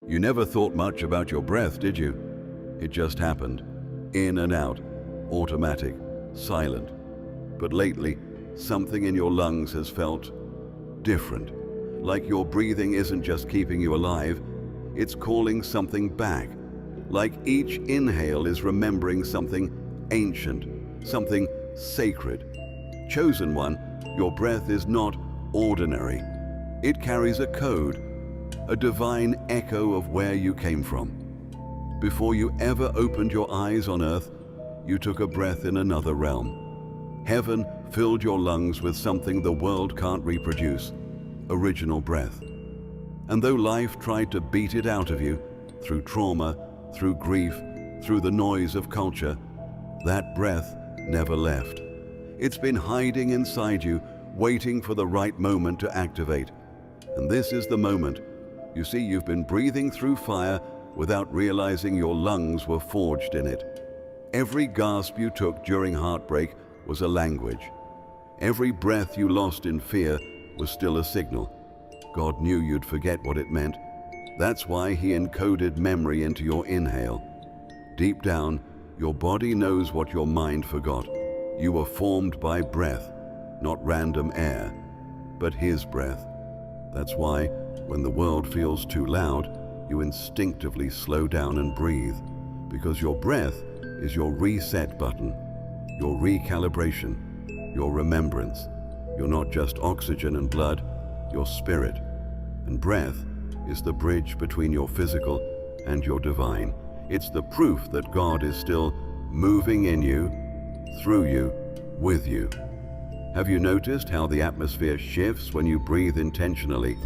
You never thought much about your breath, did you? It just happened. In and out, automatic, silent. But lately, something in your lungs has felt different. Like your breathing isn't just keeping you alive, it's calling something back. Like each inhale is remembering something ancient, something sacred. Chosen one, your breath is not ordinary. It carries a code, a divine echo of where you came from. Before you ever opened your eyes on earth, you took a breath in another realm. Heaven filled your lungs with something the world can't reproduce, original breath. And though life tried to beat it out of you, through trauma, through grief, through the noise of culture, that breath never left. It's been hiding inside you, waiting for the right moment to activate. And this is the moment. You see, you've been breathing through fire without realizing your lungs were forged in it. Every gasp you took during heartbreak was a language. Every breath you lost in fear was still a signal. God knew you'd forget what it meant. That's why He encoded memory into your inhale. Deep down, your body knows what your mind forgot. You were formed by breath, not random air, but His breath. That's why, when the world feels too loud, you instinctively slow down and breathe, because your breath is your reset button, your recalibration, your remembrance. You're not just oxygen and blood, you're spirit. And breath is the bridge between your physical and your divine. It's the proof that God is still moving in you, through you, with you. Have you noticed how the atmosphere shifts when you breathe intentionally?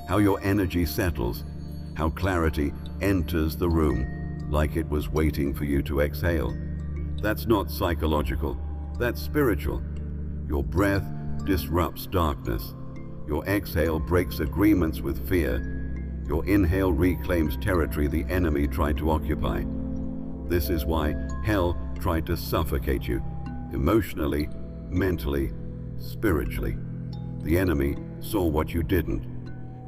How your energy settles? How clarity enters the room like it was waiting for you to exhale? That's not psychological, that's spiritual. Your breath disrupts darkness. Your exhale breaks agreements with fear. Your inhale reclaims territory the enemy tried to occupy. This is why hell tried to suffocate you, emotionally, mentally, spiritually. The enemy saw what you didn't.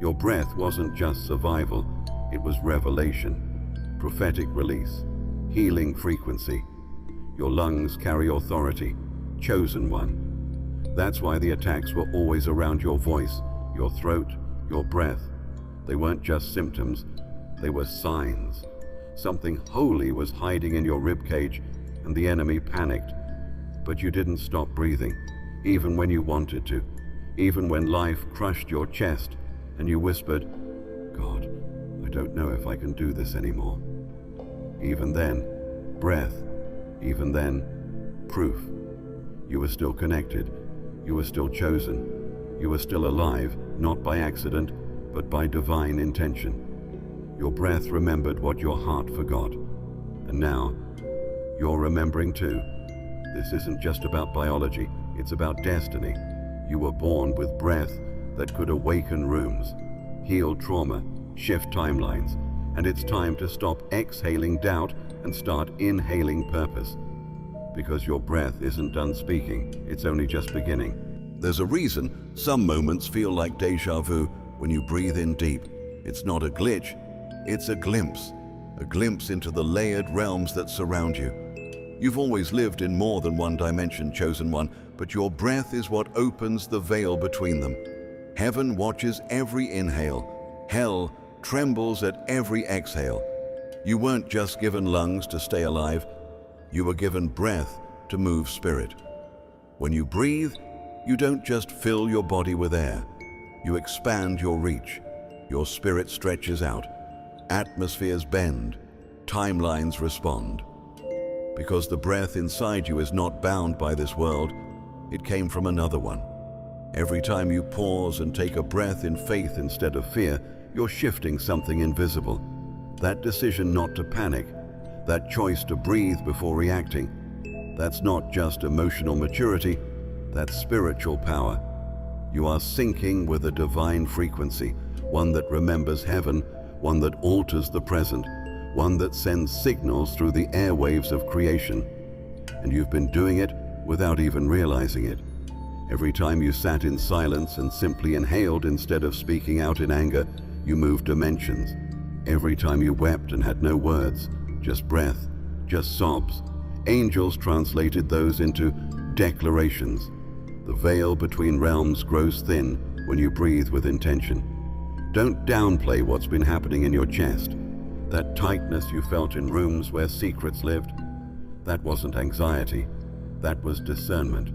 Your breath wasn't just survival, it was revelation, prophetic release, healing frequency. Your lungs carry authority, chosen one. That's why the attacks were always around your voice, your throat, your breath. They weren't just symptoms, they were signs. Something holy was hiding in your ribcage, and the enemy panicked. But you didn't stop breathing, even when you wanted to, even when life crushed your chest, and you whispered, God, I don't know if I can do this anymore. Even then, breath. Even then, proof. You were still connected. You were still chosen. You were still alive, not by accident, but by divine intention. Your breath remembered what your heart forgot. And now, you're remembering too. This isn't just about biology, it's about destiny. You were born with breath that could awaken rooms, heal trauma, shift timelines, and it's time to stop exhaling doubt and start inhaling purpose. Because your breath isn't done speaking, it's only just beginning. There's a reason some moments feel like deja vu when you breathe in deep. It's not a glitch, it's a glimpse into the layered realms that surround you. You've always lived in more than one dimension, chosen one, but your breath is what opens the veil between them. Heaven watches every inhale. Hell trembles at every exhale. You weren't just given lungs to stay alive. You were given breath to move spirit. When you breathe, you don't just fill your body with air. You expand your reach. Your spirit stretches out. Atmospheres bend. Timelines respond. Because the breath inside you is not bound by this world, it came from another one. Every time you pause and take a breath in faith instead of fear, you're shifting something invisible. That decision not to panic, that choice to breathe before reacting, that's not just emotional maturity, that's spiritual power. You are syncing with a divine frequency, one that remembers heaven, one that alters the present, one that sends signals through the airwaves of creation. And you've been doing it without even realizing it. Every time you sat in silence and simply inhaled instead of speaking out in anger, you moved dimensions. Every time you wept and had no words, just breath, just sobs, angels translated those into declarations. The veil between realms grows thin when you breathe with intention. Don't downplay what's been happening in your chest. That tightness you felt in rooms where secrets lived, that wasn't anxiety, that was discernment.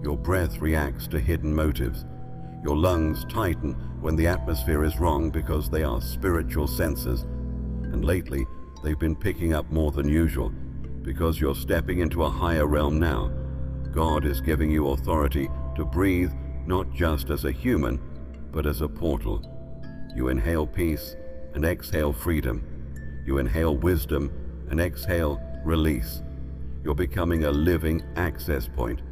Your breath reacts to hidden motives. Your lungs tighten when the atmosphere is wrong because they are spiritual sensors. And lately, they've been picking up more than usual because you're stepping into a higher realm now. God is giving you authority to breathe not just as a human, but as a portal. You inhale peace and exhale freedom. You inhale wisdom and exhale release. You're becoming a living access point,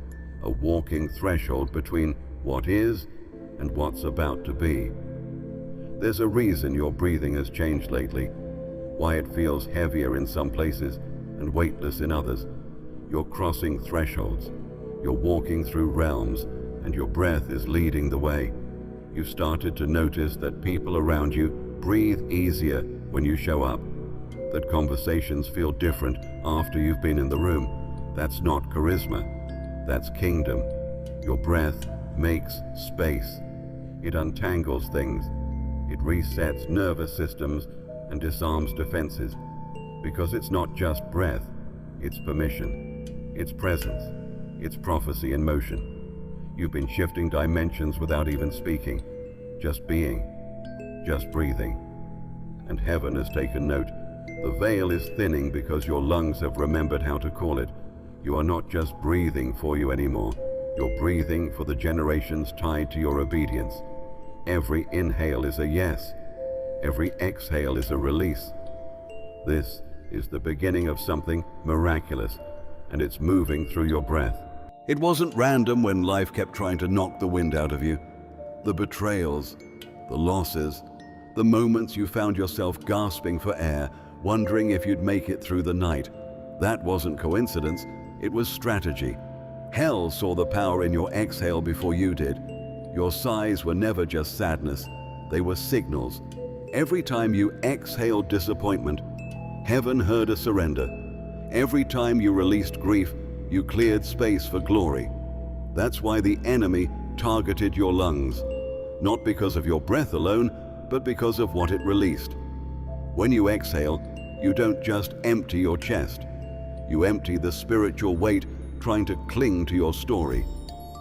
a walking threshold between what is and what's about to be. There's a reason your breathing has changed lately, why it feels heavier in some places and weightless in others. You're crossing thresholds, you're walking through realms, and your breath is leading the way. You've started to notice that people around you breathe easier when you show up, that conversations feel different after you've been in the room. That's not charisma, that's kingdom. Your breath makes space. It untangles things. It resets nervous systems and disarms defenses. Because it's not just breath, it's permission, it's presence, it's prophecy in motion. You've been shifting dimensions without even speaking, just being, just breathing. And heaven has taken note. The veil is thinning because your lungs have remembered how to call it. You are not just breathing for you anymore. You're breathing for the generations tied to your obedience. Every inhale is a yes. Every exhale is a release. This is the beginning of something miraculous, and it's moving through your breath. It wasn't random when life kept trying to knock the wind out of you. The betrayals, the losses, the moments you found yourself gasping for air, wondering if you'd make it through the night. That wasn't coincidence, it was strategy. Hell saw the power in your exhale before you did. Your sighs were never just sadness, they were signals. Every time you exhaled disappointment, heaven heard a surrender. Every time you released grief, you cleared space for glory. That's why the enemy targeted your lungs, not because of your breath alone, but because of what it released. When you exhale, you don't just empty your chest. You empty the spiritual weight trying to cling to your story.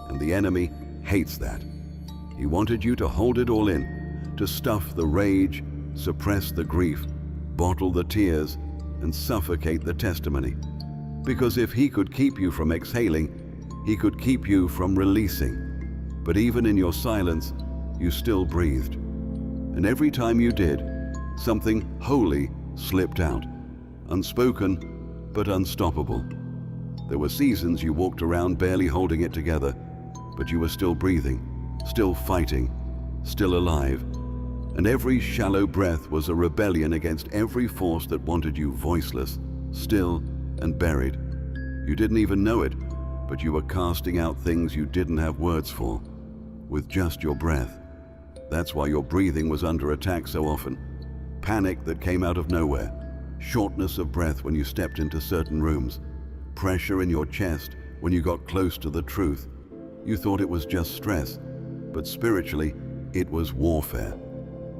And the enemy hates that. He wanted you to hold it all in, to stuff the rage, suppress the grief, bottle the tears, and suffocate the testimony. Because if he could keep you from exhaling, he could keep you from releasing. But even in your silence, you still breathed. And every time you did, something holy slipped out, unspoken but unstoppable. There were seasons you walked around barely holding it together, but you were still breathing, still fighting, still alive. And every shallow breath was a rebellion against every force that wanted you voiceless, still, and buried. You didn't even know it, but you were casting out things you didn't have words for, with just your breath. That's why your breathing was under attack so often. Panic that came out of nowhere, shortness of breath when you stepped into certain rooms, pressure in your chest when you got close to the truth. You thought it was just stress, but spiritually, it was warfare.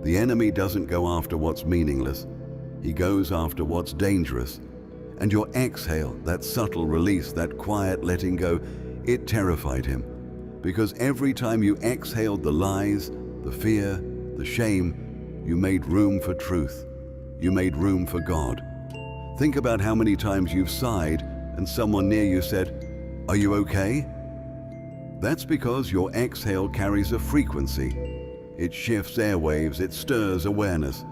The enemy doesn't go after what's meaningless. He goes after what's dangerous. And your exhale, that subtle release, that quiet letting go, it terrified him. Because every time you exhaled the lies, the fear, the shame, you made room for truth. You made room for God. Think about how many times you've sighed and someone near you said, "Are you okay?" That's because your exhale carries a frequency. It shifts airwaves, it stirs awareness.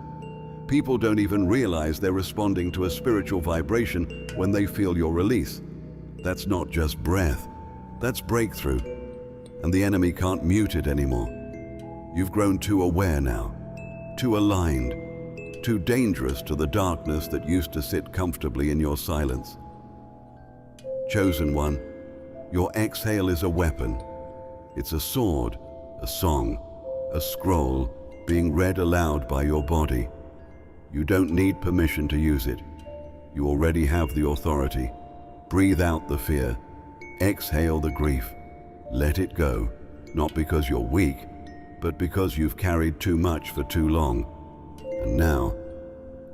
People don't even realize they're responding to a spiritual vibration when they feel your release. That's not just breath, that's breakthrough. And the enemy can't mute it anymore. You've grown too aware now, too aligned, too dangerous to the darkness that used to sit comfortably in your silence. Chosen one, your exhale is a weapon. It's a sword, a song, a scroll being read aloud by your body. You don't need permission to use it. You already have the authority. Breathe out the fear. Exhale the grief. Let it go, not because you're weak, but because you've carried too much for too long. And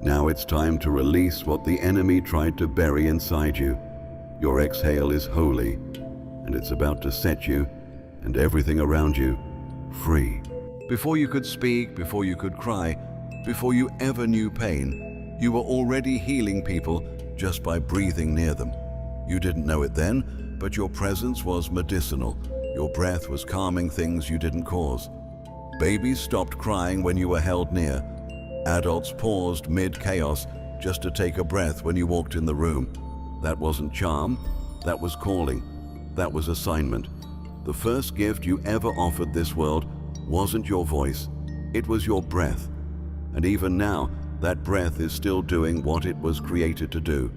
now it's time to release what the enemy tried to bury inside you. Your exhale is holy, and it's about to set you and everything around you free. Before you could speak, before you could cry, before you ever knew pain, you were already healing people just by breathing near them. You didn't know it then, but your presence was medicinal. Your breath was calming things you didn't cause. Babies stopped crying when you were held near. Adults paused mid-chaos just to take a breath when you walked in the room. That wasn't charm, that was calling, that was assignment. The first gift you ever offered this world wasn't your voice, it was your breath. And even now, that breath is still doing what it was created to do.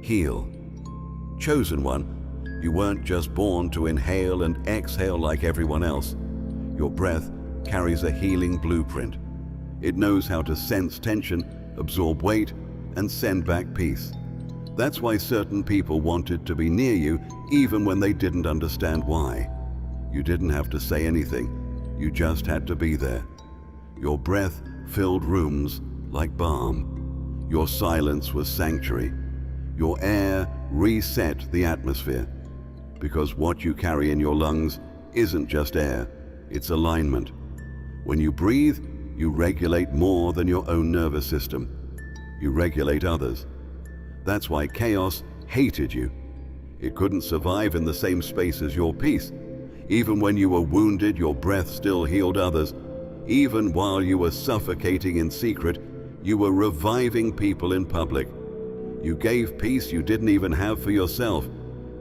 Heal. Chosen one, you weren't just born to inhale and exhale like everyone else. Your breath carries a healing blueprint. It knows how to sense tension, absorb weight, and send back peace. That's why certain people wanted to be near you even when they didn't understand why. You didn't have to say anything, you just had to be there. Your breath filled rooms like balm. Your silence was sanctuary. Your air reset the atmosphere. Because what you carry in your lungs isn't just air, it's alignment. When you breathe, you regulate more than your own nervous system. You regulate others. That's why chaos hated you. It couldn't survive in the same space as your peace. Even when you were wounded, your breath still healed others. Even while you were suffocating in secret, you were reviving people in public. You gave peace you didn't even have for yourself.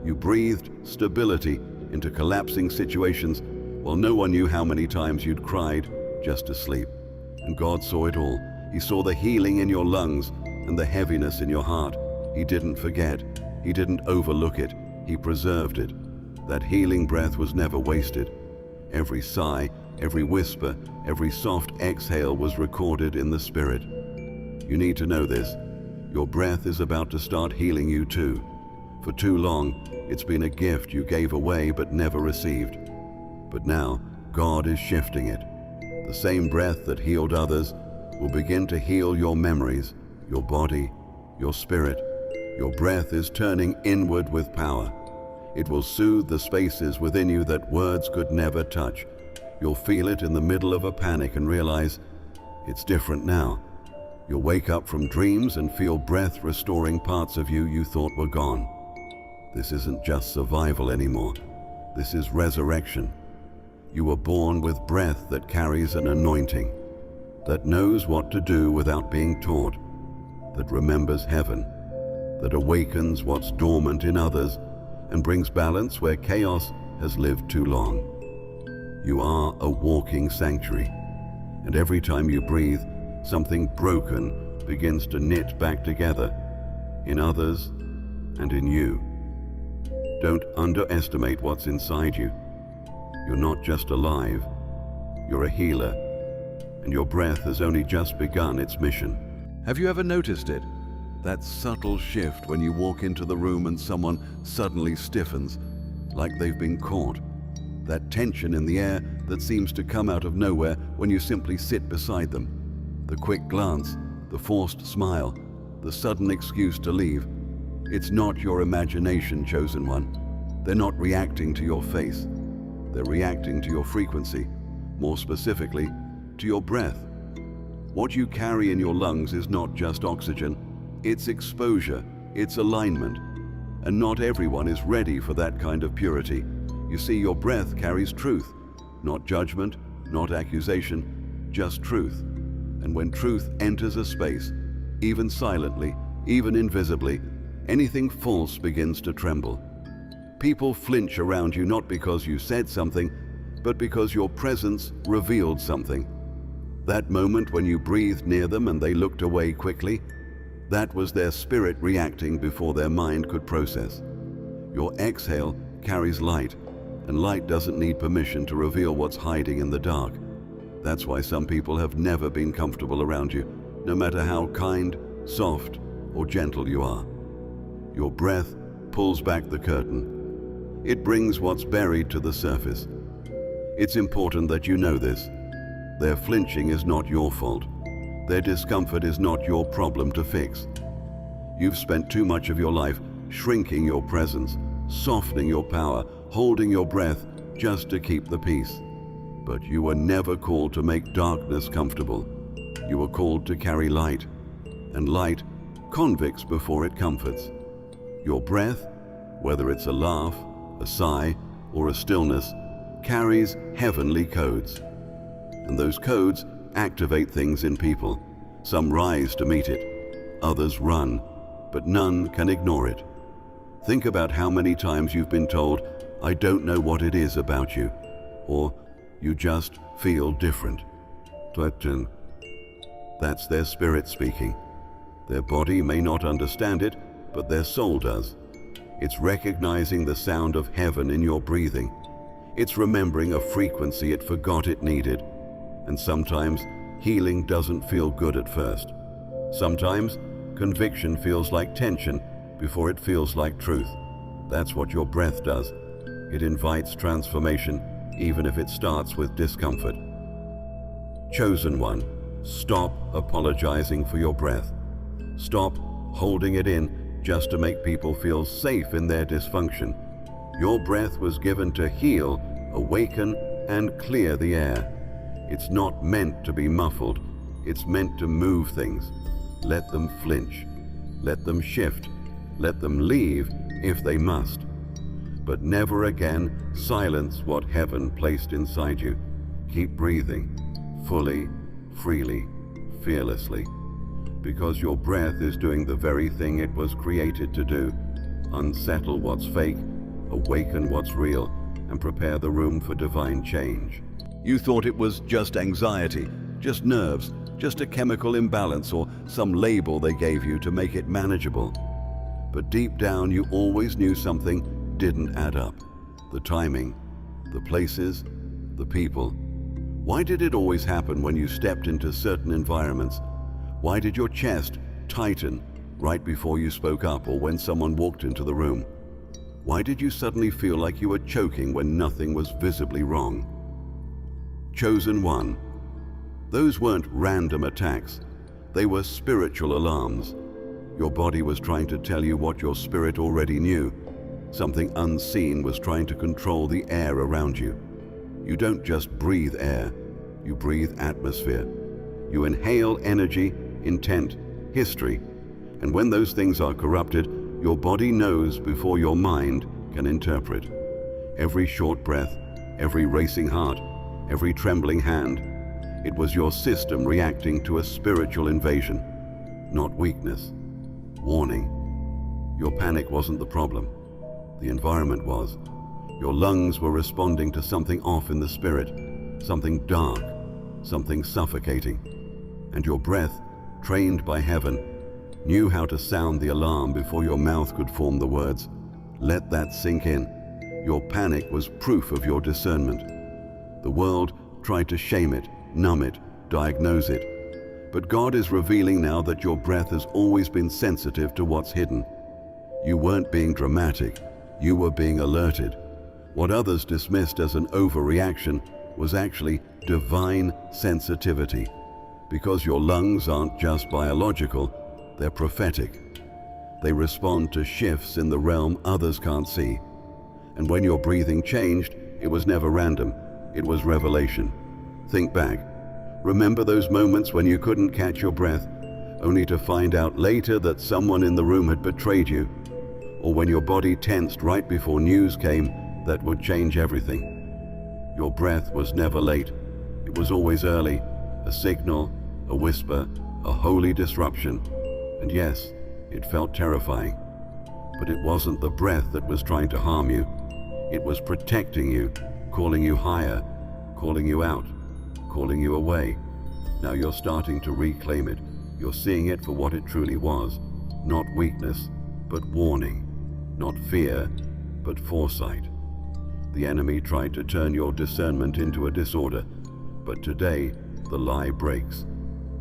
You breathed stability into collapsing situations while no one knew how many times you'd cried just to sleep. And God saw it all. He saw the healing in your lungs and the heaviness in your heart. He didn't forget. He didn't overlook it. He preserved it. That healing breath was never wasted. Every sigh, every whisper, every soft exhale was recorded in the spirit. You need to know this. Your breath is about to start healing you too. For too long, it's been a gift you gave away but never received. But now, God is shifting it. The same breath that healed others will begin to heal your memories, your body, your spirit. Your breath is turning inward with power. It will soothe the spaces within you that words could never touch. You'll feel it in the middle of a panic and realize it's different now. You'll wake up from dreams and feel breath restoring parts of you thought were gone. This isn't just survival anymore. This is resurrection. You were born with breath that carries an anointing, that knows what to do without being taught, that remembers heaven, that awakens what's dormant in others and brings balance where chaos has lived too long. You are a walking sanctuary, and every time you breathe, something broken begins to knit back together in others and in you. Don't underestimate what's inside you. You're not just alive, you're a healer, and your breath has only just begun its mission. Have you ever noticed it? That subtle shift when you walk into the room and someone suddenly stiffens, like they've been caught. That tension in the air that seems to come out of nowhere when you simply sit beside them. The quick glance, the forced smile, the sudden excuse to leave. It's not your imagination, chosen one. They're not reacting to your face. They're reacting to your frequency, more specifically, to your breath. What you carry in your lungs is not just oxygen, it's exposure, it's alignment. And not everyone is ready for that kind of purity. You see, your breath carries truth, not judgment, not accusation, just truth. And when truth enters a space, even silently, even invisibly, anything false begins to tremble. People flinch around you not because you said something, but because your presence revealed something. That moment when you breathed near them and they looked away quickly, that was their spirit reacting before their mind could process. Your exhale carries light, and light doesn't need permission to reveal what's hiding in the dark. That's why some people have never been comfortable around you, no matter how kind, soft, or gentle you are. Your breath pulls back the curtain. It brings what's buried to the surface. It's important that you know this. Their flinching is not your fault. Their discomfort is not your problem to fix. You've spent too much of your life shrinking your presence, softening your power, holding your breath just to keep the peace. But you were never called to make darkness comfortable. You were called to carry light, and light convicts before it comforts. Your breath, whether it's a laugh, a sigh, or a stillness, carries heavenly codes. And those codes activate things in people. Some rise to meet it, others run, but none can ignore it. Think about how many times you've been told, "I don't know what it is about you," or "You just feel different." That's their spirit speaking. Their body may not understand it, but their soul does. It's recognizing the sound of heaven in your breathing. It's remembering a frequency it forgot it needed. And sometimes healing doesn't feel good at first. Sometimes conviction feels like tension before it feels like truth. That's what your breath does. It invites transformation, even if it starts with discomfort. Chosen one, stop apologizing for your breath. Stop holding it in just to make people feel safe in their dysfunction. Your breath was given to heal, awaken, and clear the air. It's not meant to be muffled. It's meant to move things. Let them flinch. Let them shift. Let them leave if they must. But never again silence what heaven placed inside you. Keep breathing, fully, freely, fearlessly, because your breath is doing the very thing it was created to do. Unsettle what's fake, awaken what's real, and prepare the room for divine change. You thought it was just anxiety, just nerves, just a chemical imbalance or some label they gave you to make it manageable. But deep down you always knew something didn't add up. The timing, the places, the people. Why did it always happen when you stepped into certain environments? Why did your chest tighten right before you spoke up or when someone walked into the room? Why did you suddenly feel like you were choking when nothing was visibly wrong? Chosen one. Those weren't random attacks. They were spiritual alarms. Your body was trying to tell you what your spirit already knew. Something unseen was trying to control the air around you. You don't just breathe air, you breathe atmosphere. You inhale energy, intent, history. And when those things are corrupted, your body knows before your mind can interpret. Every short breath, every racing heart, every trembling hand, it was your system reacting to a spiritual invasion, not weakness. Warning. Your panic wasn't the problem. The environment was. Your lungs were responding to something off in the spirit, something dark, something suffocating. And your breath, trained by heaven, knew how to sound the alarm before your mouth could form the words. Let that sink in. Your panic was proof of your discernment. The world tried to shame it, numb it, diagnose it. But God is revealing now that your breath has always been sensitive to what's hidden. You weren't being dramatic. You were being alerted. What others dismissed as an overreaction was actually divine sensitivity. Because your lungs aren't just biological, they're prophetic. They respond to shifts in the realm others can't see. And when your breathing changed, it was never random. It was revelation. Think back. Remember those moments when you couldn't catch your breath, only to find out later that someone in the room had betrayed you? Or when your body tensed right before news came that would change everything? Your breath was never late. It was always early, a signal, a whisper, a holy disruption. And yes, it felt terrifying. But it wasn't the breath that was trying to harm you. It was protecting you, calling you higher, calling you out, calling you away. Now you're starting to reclaim it. You're seeing it for what it truly was. Not weakness, but warning. Not fear, but foresight. The enemy tried to turn your discernment into a disorder, but today the lie breaks.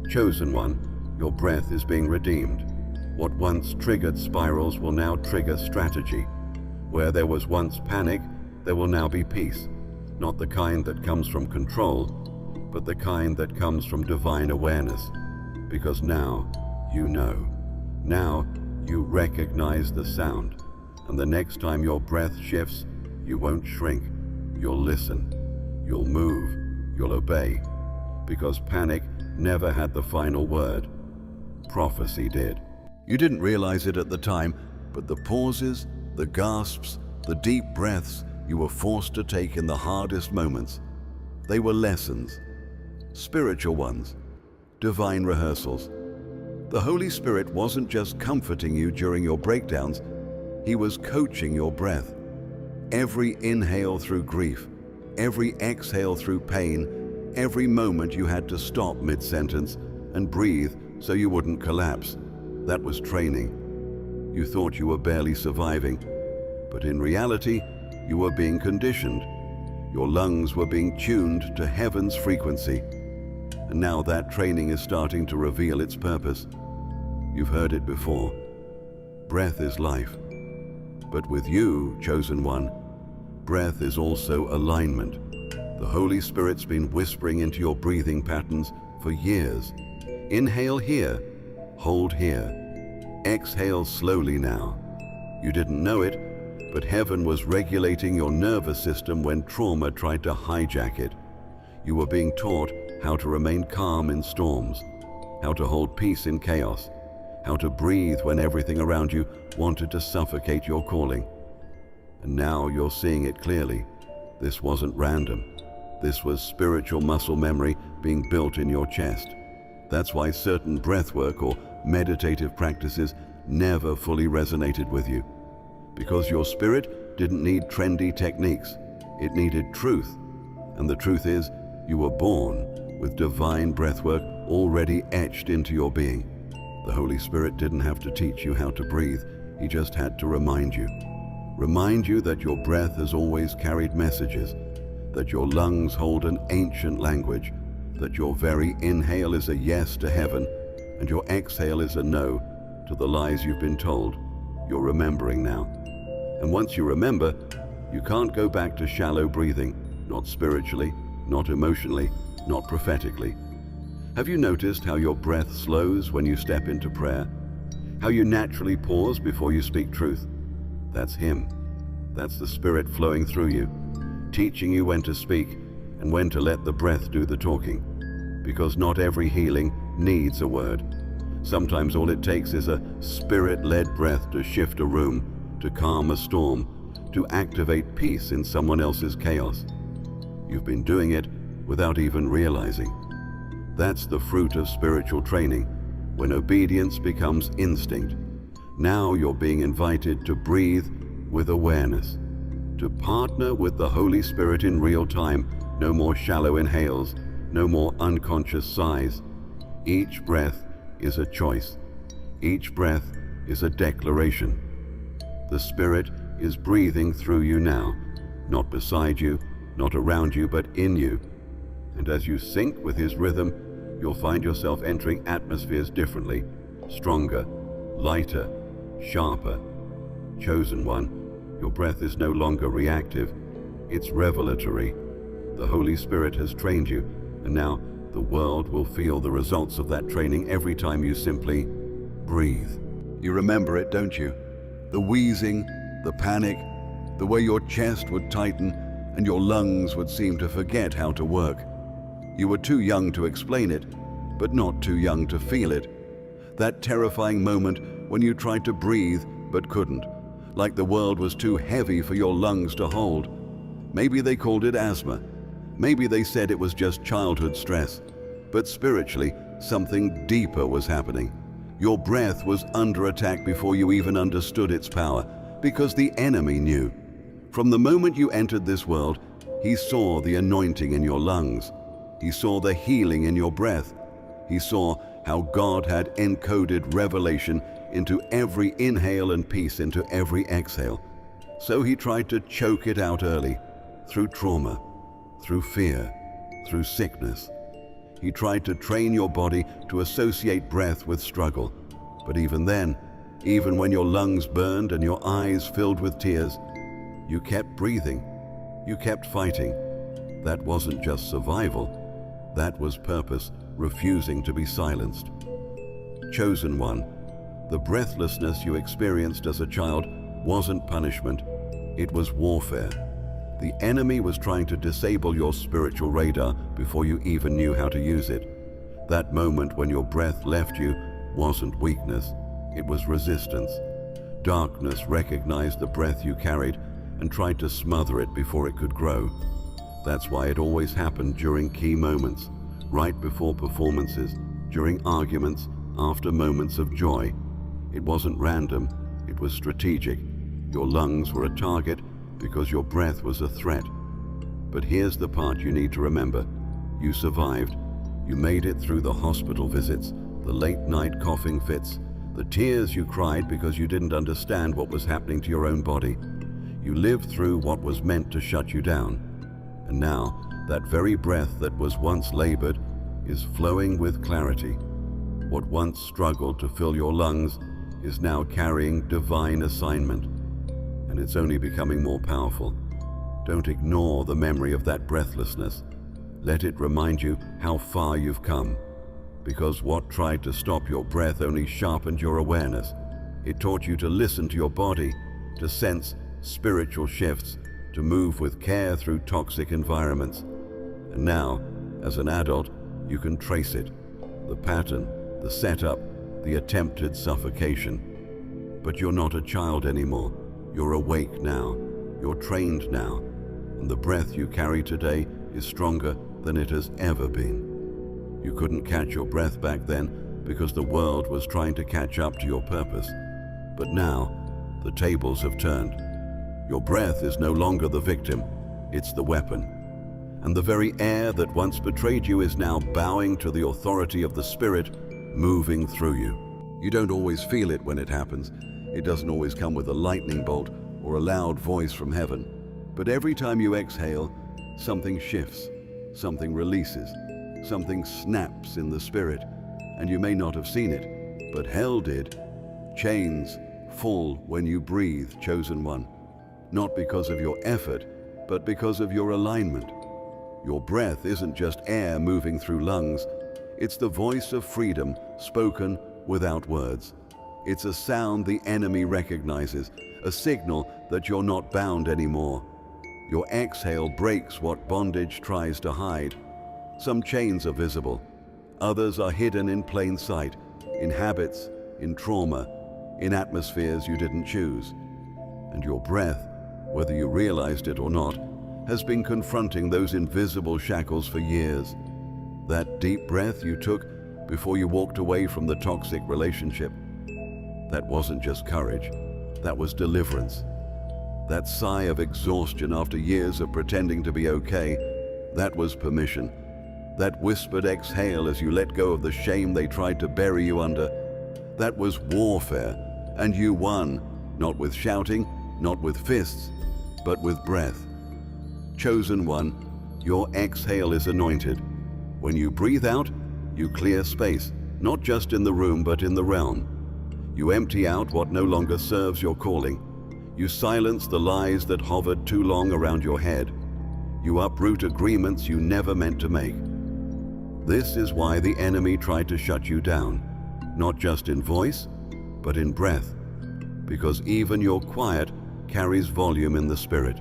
Chosen one, your breath is being redeemed. What once triggered spirals will now trigger strategy. Where there was once panic, there will now be peace. Not the kind that comes from control, but the kind that comes from divine awareness. Because now you know. Now you recognize the sound. And the next time your breath shifts, you won't shrink. You'll listen. You'll move. You'll obey. Because panic never had the final word. Prophecy did. You didn't realize it at the time, but the pauses, the gasps, the deep breaths you were forced to take in the hardest moments, they were lessons. Spiritual ones. Divine rehearsals. The Holy Spirit wasn't just comforting you during your breakdowns, He was coaching your breath. Every inhale through grief, every exhale through pain, every moment you had to stop mid-sentence and breathe so you wouldn't collapse. That was training. You thought you were barely surviving, but in reality, you were being conditioned. Your lungs were being tuned to heaven's frequency. And now that training is starting to reveal its purpose. You've heard it before. Breath is life. But with you, chosen one, breath is also alignment. The Holy Spirit's been whispering into your breathing patterns for years. Inhale here, hold here. Exhale slowly now. You didn't know it, but heaven was regulating your nervous system when trauma tried to hijack it. You were being taught how to remain calm in storms, how to hold peace in chaos, how to breathe when everything around you wanted to suffocate your calling. And now you're seeing it clearly. This wasn't random. This was spiritual muscle memory being built in your chest. That's why certain breathwork or meditative practices never fully resonated with you. Because your spirit didn't need trendy techniques. It needed truth. And the truth is, you were born with divine breathwork already etched into your being. The Holy Spirit didn't have to teach you how to breathe. He just had to remind you. Remind you that your breath has always carried messages, that your lungs hold an ancient language, that your very inhale is a yes to heaven, and your exhale is a no to the lies you've been told. You're remembering now. And once you remember, you can't go back to shallow breathing, not spiritually, not emotionally, not prophetically. Have you noticed how your breath slows when you step into prayer? How you naturally pause before you speak truth? That's Him. That's the Spirit flowing through you, teaching you when to speak and when to let the breath do the talking. Because not every healing needs a word. Sometimes all it takes is a Spirit-led breath to shift a room, to calm a storm, to activate peace in someone else's chaos. You've been doing it without even realizing. That's the fruit of spiritual training, when obedience becomes instinct. Now you're being invited to breathe with awareness, to partner with the Holy Spirit in real time. No more shallow inhales, no more unconscious sighs. Each breath is a choice. Each breath is a declaration. The Spirit is breathing through you now, not beside you, not around you, but in you. And as you sync with His rhythm, you'll find yourself entering atmospheres differently, stronger, lighter, sharper. Chosen one, your breath is no longer reactive, it's revelatory. The Holy Spirit has trained you, and now the world will feel the results of that training every time you simply breathe. You remember it, don't you? The wheezing, the panic, the way your chest would tighten and your lungs would seem to forget how to work. You were too young to explain it, but not too young to feel it. That terrifying moment when you tried to breathe but couldn't, like the world was too heavy for your lungs to hold. Maybe they called it asthma. Maybe they said it was just childhood stress. But spiritually, something deeper was happening. Your breath was under attack before you even understood its power, because the enemy knew. From the moment you entered this world, he saw the anointing in your lungs. He saw the healing in your breath. He saw how God had encoded revelation into every inhale and peace into every exhale. So he tried to choke it out early, through trauma, through fear, through sickness. He tried to train your body to associate breath with struggle. But even then, even when your lungs burned and your eyes filled with tears, you kept breathing. You kept fighting. That wasn't just survival. That was purpose refusing to be silenced. Chosen one, the breathlessness you experienced as a child wasn't punishment. It was warfare. The enemy was trying to disable your spiritual radar before you even knew how to use it. That moment when your breath left you wasn't weakness, it was resistance. Darkness recognized the breath you carried and tried to smother it before it could grow. That's why it always happened during key moments, right before performances, during arguments, after moments of joy. It wasn't random, it was strategic. Your lungs were a target because your breath was a threat. But here's the part you need to remember. You survived. You made it through the hospital visits, the late-night coughing fits, the tears you cried because you didn't understand what was happening to your own body. You lived through what was meant to shut you down. And now, that very breath that was once labored is flowing with clarity. What once struggled to fill your lungs is now carrying divine assignment. And it's only becoming more powerful. Don't ignore the memory of that breathlessness. Let it remind you how far you've come. Because what tried to stop your breath only sharpened your awareness. It taught you to listen to your body, to sense spiritual shifts, to move with care through toxic environments. And now, as an adult, you can trace it. The pattern, the setup, the attempted suffocation. But you're not a child anymore. You're awake now. You're trained now. And the breath you carry today is stronger than it has ever been. You couldn't catch your breath back then because the world was trying to catch up to your purpose. But now, the tables have turned. Your breath is no longer the victim, it's the weapon. And the very air that once betrayed you is now bowing to the authority of the Spirit moving through you. You don't always feel it when it happens. It doesn't always come with a lightning bolt or a loud voice from heaven. But every time you exhale, something shifts, something releases, something snaps in the spirit. And you may not have seen it, but hell did. Chains fall when you breathe, chosen one. Not because of your effort, but because of your alignment. Your breath isn't just air moving through lungs. It's the voice of freedom spoken without words. It's a sound the enemy recognizes, a signal that you're not bound anymore. Your exhale breaks what bondage tries to hide. Some chains are visible. Others are hidden in plain sight, in habits, in trauma, in atmospheres you didn't choose. And your breath, whether you realized it or not, has been confronting those invisible shackles for years. That deep breath you took before you walked away from the toxic relationship, that wasn't just courage, that was deliverance. That sigh of exhaustion after years of pretending to be okay, that was permission. That whispered exhale as you let go of the shame they tried to bury you under, that was warfare, and you won, not with shouting, not with fists, but with breath. Chosen one, your exhale is anointed. When you breathe out, you clear space, not just in the room, but in the realm. You empty out what no longer serves your calling. You silence the lies that hovered too long around your head. You uproot agreements you never meant to make. This is why the enemy tried to shut you down, not just in voice, but in breath. Because even your quiet carries volume in the spirit.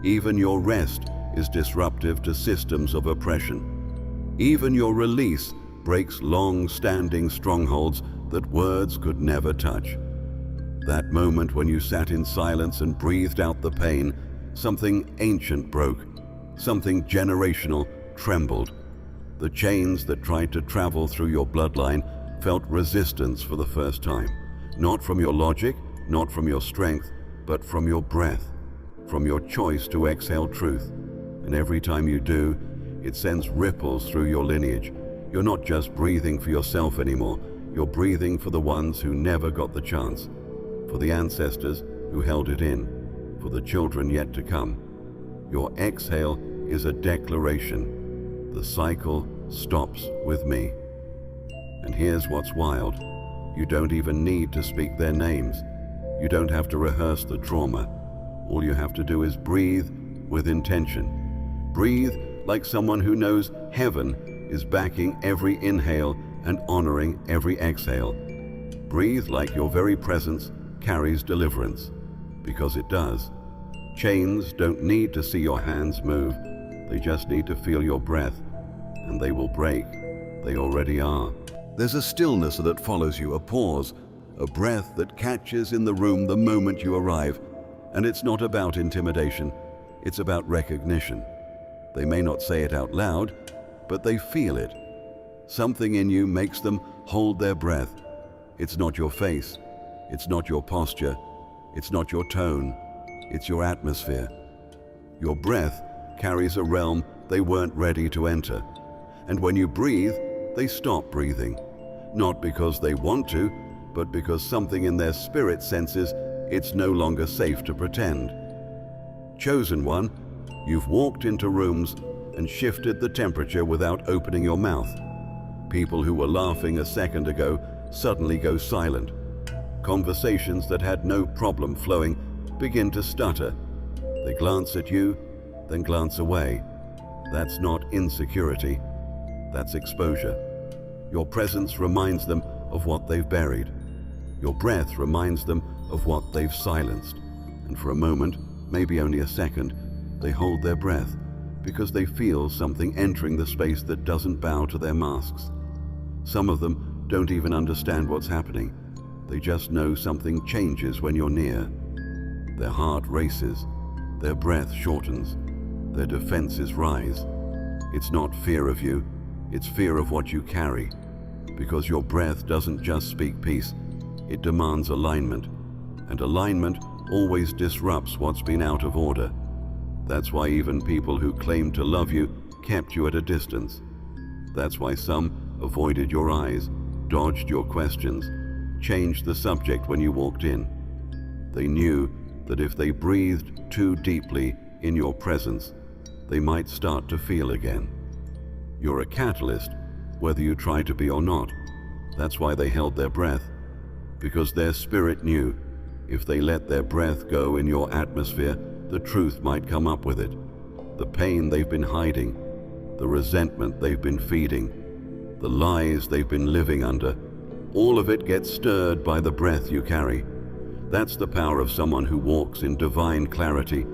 Even your rest is disruptive to systems of oppression. Even your release breaks long-standing strongholds that words could never touch. That moment when you sat in silence and breathed out the pain, something ancient broke, something generational trembled. The chains that tried to travel through your bloodline felt resistance for the first time, not from your logic, not from your strength, but from your breath, from your choice to exhale truth. And every time you do, it sends ripples through your lineage. You're not just breathing for yourself anymore, you're breathing for the ones who never got the chance, for the ancestors who held it in, for the children yet to come. Your exhale is a declaration. The cycle stops with me. And here's what's wild. You don't even need to speak their names. You don't have to rehearse the trauma. All you have to do is breathe with intention. Breathe like someone who knows heaven is backing every inhale and honoring every exhale. Breathe like your very presence carries deliverance, because it does. Chains don't need to see your hands move. They just need to feel your breath, and they will break. They already are. There's a stillness that follows you, a pause, a breath that catches in the room the moment you arrive. And it's not about intimidation, it's about recognition. They may not say it out loud, but they feel it. Something in you makes them hold their breath. It's not your face, it's not your posture, it's not your tone, it's your atmosphere. Your breath carries a realm they weren't ready to enter. And when you breathe, they stop breathing. Not because they want to, but because something in their spirit senses it's no longer safe to pretend. Chosen one, you've walked into rooms and shifted the temperature without opening your mouth. People who were laughing a second ago suddenly go silent. Conversations that had no problem flowing begin to stutter. They glance at you, then glance away. That's not insecurity, that's exposure. Your presence reminds them of what they've buried. Your breath reminds them of what they've silenced. And for a moment, maybe only a second, they hold their breath because they feel something entering the space that doesn't bow to their masks. Some of them don't even understand what's happening. They just know something changes when you're near. Their heart races, their breath shortens, their defenses rise. It's not fear of you, it's fear of what you carry. Because your breath doesn't just speak peace, it demands alignment. And alignment always disrupts what's been out of order. That's why even people who claim to love you kept you at a distance. That's why some avoided your eyes, dodged your questions, changed the subject when you walked in. They knew that if they breathed too deeply in your presence, they might start to feel again. You're a catalyst, whether you try to be or not. That's why they held their breath, because their spirit knew if they let their breath go in your atmosphere, the truth might come up with it. The pain they've been hiding, the resentment they've been feeding, the lies they've been living under, all of it gets stirred by the breath you carry. That's the power of someone who walks in divine clarity.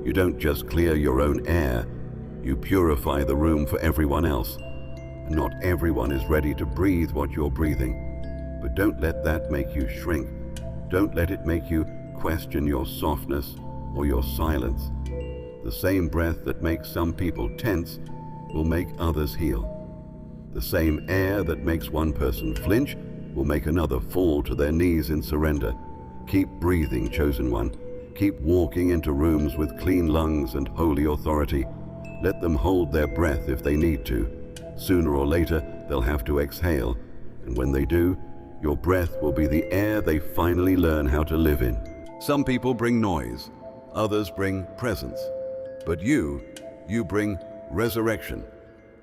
You don't just clear your own air, you purify the room for everyone else. Not everyone is ready to breathe what you're breathing, but don't let that make you shrink. Don't let it make you question your softness or your silence. The same breath that makes some people tense will make others heal. The same air that makes one person flinch will make another fall to their knees in surrender. Keep breathing, chosen one. Keep walking into rooms with clean lungs and holy authority. Let them hold their breath if they need to. Sooner or later, they'll have to exhale, and when they do, your breath will be the air they finally learn how to live in. Some people bring noise, others bring presence, but you bring resurrection.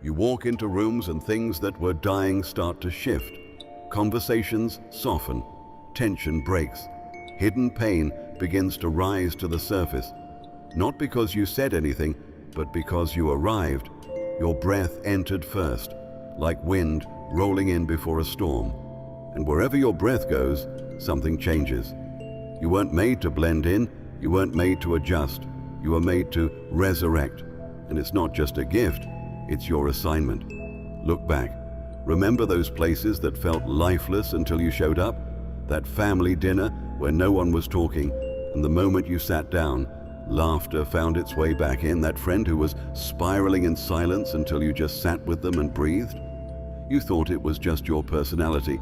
You walk into rooms and things that were dying start to shift. Conversations soften, tension breaks, hidden pain begins to rise to the surface. Not because you said anything, but because you arrived. Your breath entered first, like wind rolling in before a storm. And wherever your breath goes, something changes. You weren't made to blend in, you weren't made to adjust. You were made to resurrect. And it's not just a gift, it's your assignment. Look back. Remember those places that felt lifeless until you showed up? That family dinner where no one was talking, and the moment you sat down, laughter found its way back in. That friend who was spiraling in silence until you just sat with them and breathed? You thought it was just your personality,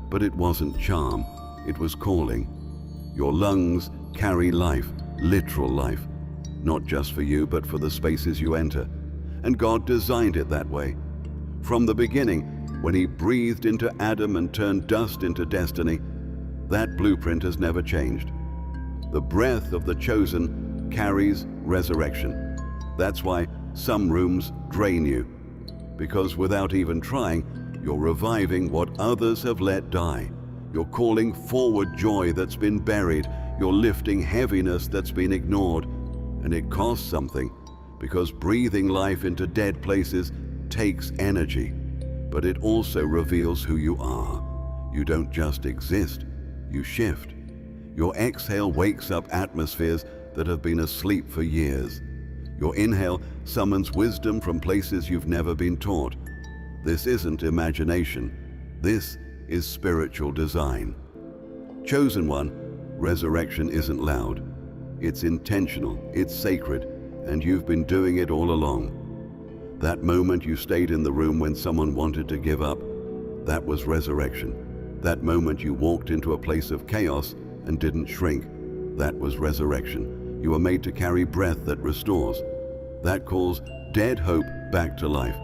but it wasn't charm, it was calling. Your lungs carry life, literal life, not just for you, but for the spaces you enter. And God designed it that way. From the beginning, when He breathed into Adam and turned dust into destiny, that blueprint has never changed. The breath of the chosen carries resurrection. That's why some rooms drain you, because without even trying, you're reviving what others have let die. You're calling forward joy that's been buried. You're lifting heaviness that's been ignored. And it costs something, because breathing life into dead places takes energy. But it also reveals who you are. You don't just exist, you shift. Your exhale wakes up atmospheres that have been asleep for years. Your inhale summons wisdom from places you've never been taught. This isn't imagination. This is spiritual design. Chosen one, resurrection isn't loud. It's intentional, it's sacred, and you've been doing it all along. That moment you stayed in the room when someone wanted to give up, that was resurrection. That moment you walked into a place of chaos and didn't shrink, that was resurrection. You were made to carry breath that restores. That calls dead hope back to life.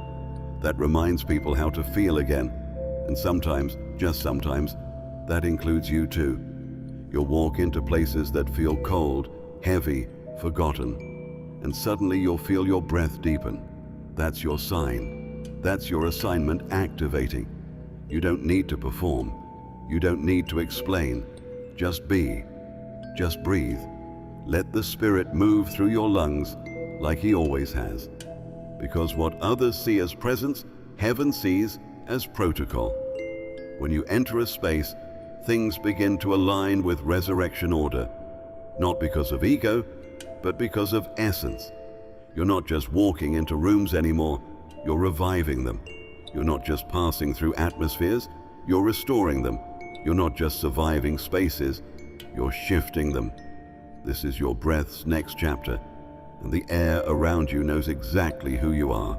That reminds people how to feel again. And sometimes, just sometimes, that includes you too. You'll walk into places that feel cold, heavy, forgotten, and suddenly you'll feel your breath deepen. That's your sign. That's your assignment activating. You don't need to perform. You don't need to explain. Just be. Just breathe. Let the Spirit move through your lungs like He always has. Because what others see as presence, heaven sees as protocol. When you enter a space, things begin to align with resurrection order. Not because of ego, but because of essence. You're not just walking into rooms anymore, you're reviving them. You're not just passing through atmospheres, you're restoring them. You're not just surviving spaces, you're shifting them. This is your breath's next chapter, and the air around you knows exactly who you are.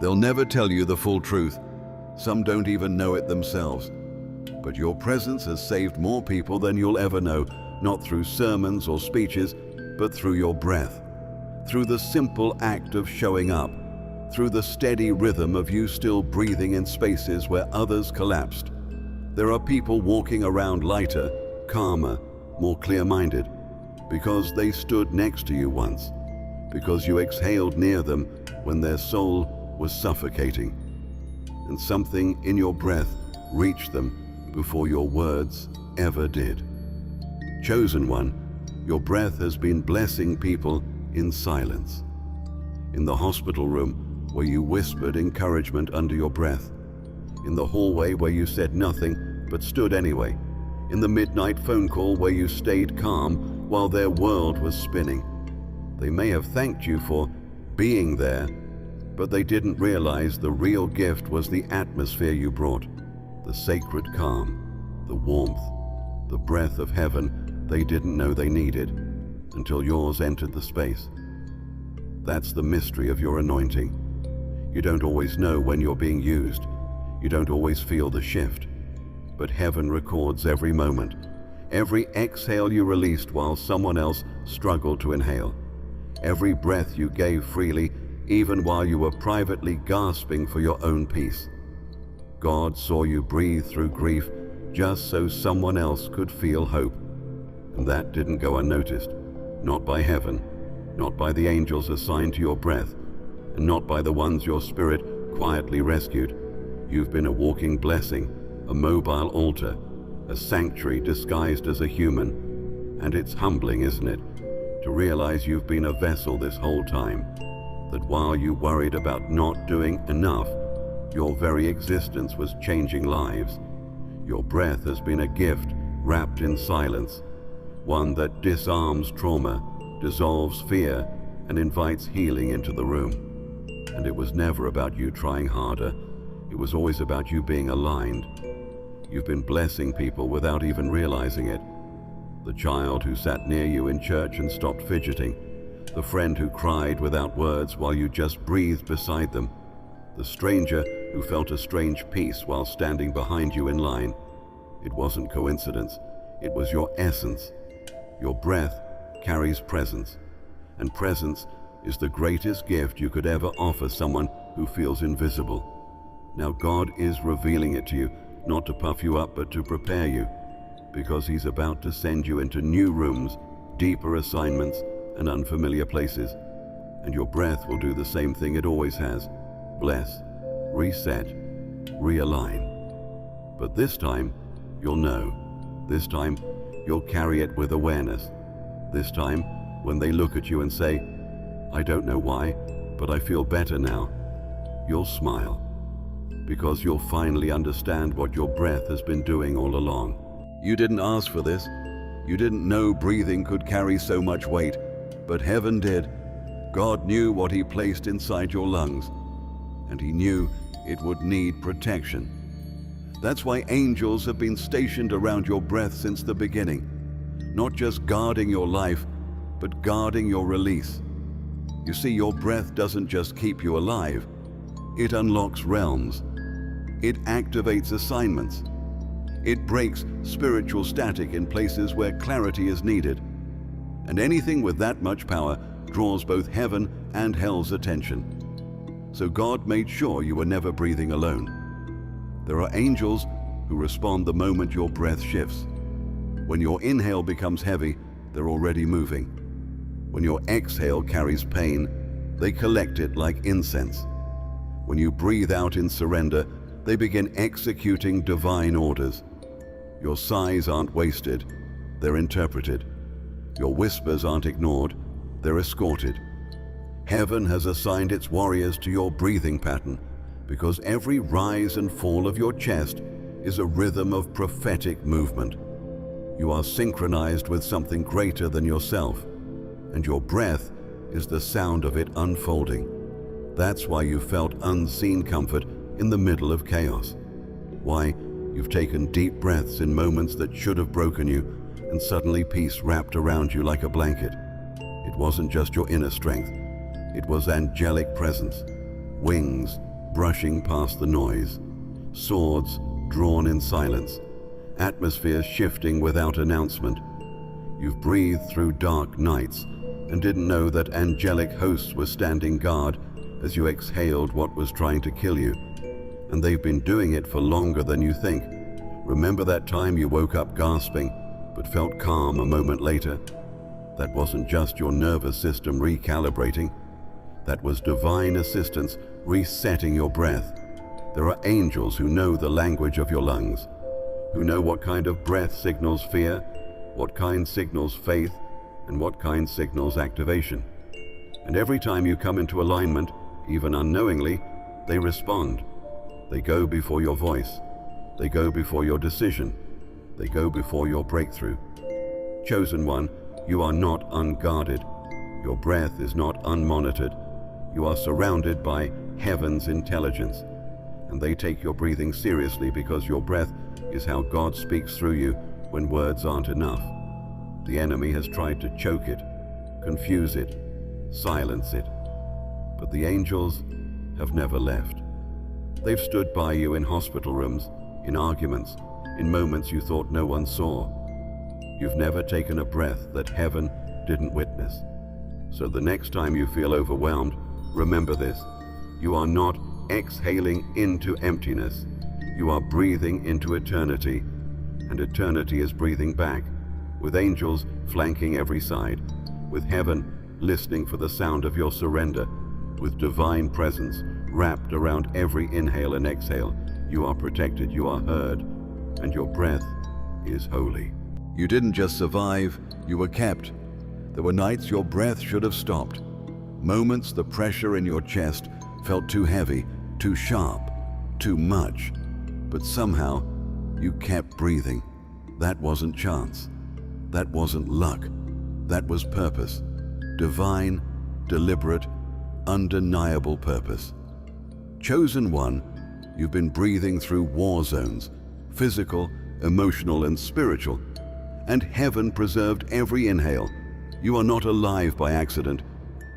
They'll never tell you the full truth. Some don't even know it themselves. But your presence has saved more people than you'll ever know, not through sermons or speeches, but through your breath. Through the simple act of showing up. Through the steady rhythm of you still breathing in spaces where others collapsed. There are people walking around lighter, calmer, more clear-minded, because they stood next to you once, because you exhaled near them when their soul was suffocating, and something in your breath reached them before your words ever did. Chosen one, your breath has been blessing people in silence. In the hospital room where you whispered encouragement under your breath. In the hallway where you said nothing but stood anyway. In the midnight phone call where you stayed calm while their world was spinning. They may have thanked you for being there, but they didn't realize the real gift was the atmosphere you brought, the sacred calm, the warmth, the breath of heaven they didn't know they needed until yours entered the space. That's the mystery of your anointing. You don't always know when you're being used. You don't always feel the shift. But heaven records every moment, every exhale you released while someone else struggled to inhale, every breath you gave freely, even while you were privately gasping for your own peace. God saw you breathe through grief just so someone else could feel hope. And that didn't go unnoticed, not by heaven, not by the angels assigned to your breath, and not by the ones your spirit quietly rescued. You've been a walking blessing, a mobile altar, a sanctuary disguised as a human. And it's humbling, isn't it, to realize you've been a vessel this whole time, that while you worried about not doing enough, your very existence was changing lives. Your breath has been a gift wrapped in silence, one that disarms trauma, dissolves fear, and invites healing into the room. And it was never about you trying harder. It was always about you being aligned. You've been blessing people without even realizing it. The child who sat near you in church and stopped fidgeting. The friend who cried without words while you just breathed beside them. The stranger who felt a strange peace while standing behind you in line. It wasn't coincidence. It was your essence. Your breath carries presence. And presence is the greatest gift you could ever offer someone who feels invisible. Now God is revealing it to you, not to puff you up, but to prepare you, because He's about to send you into new rooms, deeper assignments, and unfamiliar places. And your breath will do the same thing it always has. Bless, reset, realign. But this time, you'll know. This time, you'll carry it with awareness. This time, when they look at you and say, "I don't know why, but I feel better now," you'll smile, because you'll finally understand what your breath has been doing all along. You didn't ask for this. You didn't know breathing could carry so much weight, but heaven did. God knew what He placed inside your lungs, and He knew it would need protection. That's why angels have been stationed around your breath since the beginning, not just guarding your life, but guarding your release. You see, your breath doesn't just keep you alive, it unlocks realms. It activates assignments. It breaks spiritual static in places where clarity is needed. And anything with that much power draws both heaven and hell's attention. So God made sure you were never breathing alone. There are angels who respond the moment your breath shifts. When your inhale becomes heavy, they're already moving. When your exhale carries pain, they collect it like incense. When you breathe out in surrender, they begin executing divine orders. Your sighs aren't wasted, they're interpreted. Your whispers aren't ignored, they're escorted. Heaven has assigned its warriors to your breathing pattern, because every rise and fall of your chest is a rhythm of prophetic movement. You are synchronized with something greater than yourself, and your breath is the sound of it unfolding. That's why you felt unseen comfort in the middle of chaos. Why you've taken deep breaths in moments that should have broken you, and suddenly peace wrapped around you like a blanket. It wasn't just your inner strength, it was angelic presence, wings brushing past the noise, swords drawn in silence, atmospheres shifting without announcement. You've breathed through dark nights and didn't know that angelic hosts were standing guard as you exhaled what was trying to kill you. And they've been doing it for longer than you think. Remember that time you woke up gasping, but felt calm a moment later? That wasn't just your nervous system recalibrating. That was divine assistance resetting your breath. There are angels who know the language of your lungs, who know what kind of breath signals fear, what kind signals faith, and what kind signals activation. And every time you come into alignment, even unknowingly, they respond. They go before your voice. They go before your decision. They go before your breakthrough. Chosen one, you are not unguarded. Your breath is not unmonitored. You are surrounded by heaven's intelligence. And they take your breathing seriously because your breath is how God speaks through you when words aren't enough. The enemy has tried to choke it, confuse it, silence it. But the angels have never left. They've stood by you in hospital rooms, in arguments, in moments you thought no one saw. You've never taken a breath that heaven didn't witness. So the next time you feel overwhelmed, remember this: you are not exhaling into emptiness. You are breathing into eternity, and eternity is breathing back, with angels flanking every side, with heaven listening for the sound of your surrender, with divine presence wrapped around every inhale and exhale. You are protected, you are heard, and your breath is holy. You didn't just survive, you were kept. There were nights your breath should have stopped. Moments the pressure in your chest felt too heavy, too sharp, too much. But somehow, you kept breathing. That wasn't chance. That wasn't luck. That was purpose. Divine, deliberate, undeniable purpose. Chosen one, you've been breathing through war zones, physical, emotional, and spiritual, and heaven preserved every inhale. You are not alive by accident.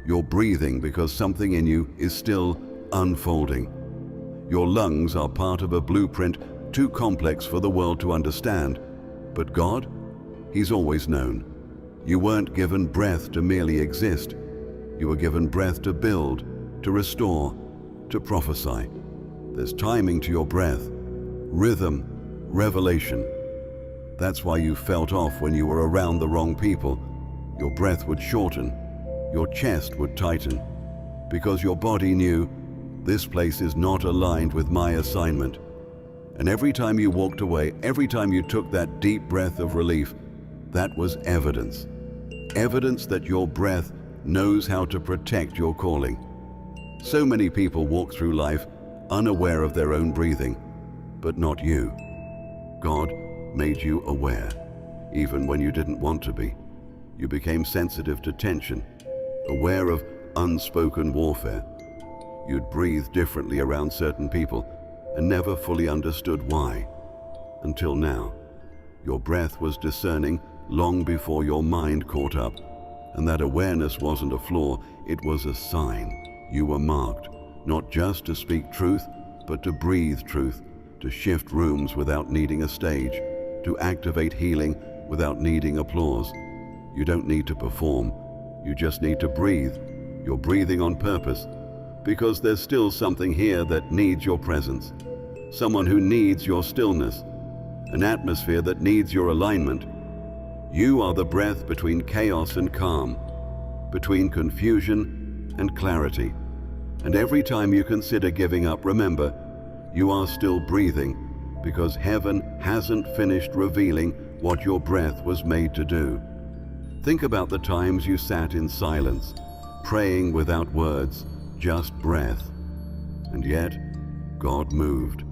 You're breathing because something in you is still unfolding. Your lungs are part of a blueprint too complex for the world to understand. But God, He's always known. You weren't given breath to merely exist. You were given breath to build, to restore, to prophesy. There's timing to your breath, rhythm, revelation. That's why you felt off when you were around the wrong people. Your breath would shorten, your chest would tighten, because your body knew This place is not aligned with my assignment. And every time you walked away, every time you took that deep breath of relief, that was evidence. Evidence that your breath knows how to protect your calling. So many people walk through life unaware of their own breathing, but not you. God made you aware, even when you didn't want to be. You became sensitive to tension, aware of unspoken warfare. You'd breathe differently around certain people and never fully understood why. Until now, your breath was discerning long before your mind caught up, and that awareness wasn't a flaw, it was a sign. You were marked, not just to speak truth, but to breathe truth, to shift rooms without needing a stage, to activate healing without needing applause. You don't need to perform, you just need to breathe. You're breathing on purpose, because there's still something here that needs your presence. Someone who needs your stillness, an atmosphere that needs your alignment. You are the breath between chaos and calm, between confusion and clarity. And every time you consider giving up, remember, you are still breathing, because heaven hasn't finished revealing what your breath was made to do. Think about the times you sat in silence, praying without words, just breath. And yet, God moved.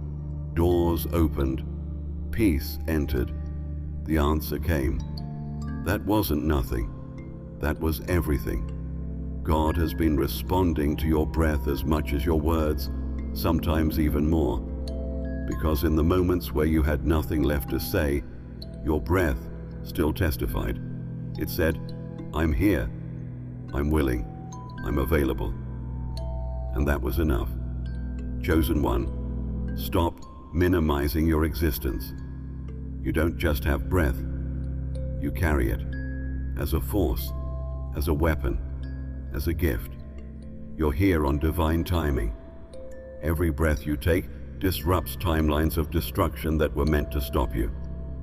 Doors opened. Peace entered. The answer came. That wasn't nothing. That was everything. God has been responding to your breath as much as your words, sometimes even more. Because in the moments where you had nothing left to say, your breath still testified. It said, I'm here, I'm willing, I'm available. And that was enough. Chosen one, stop minimizing your existence. You don't just have breath, you carry it as a force, as a weapon, as a gift. You're here on divine timing. Every breath you take disrupts timelines of destruction that were meant to stop you.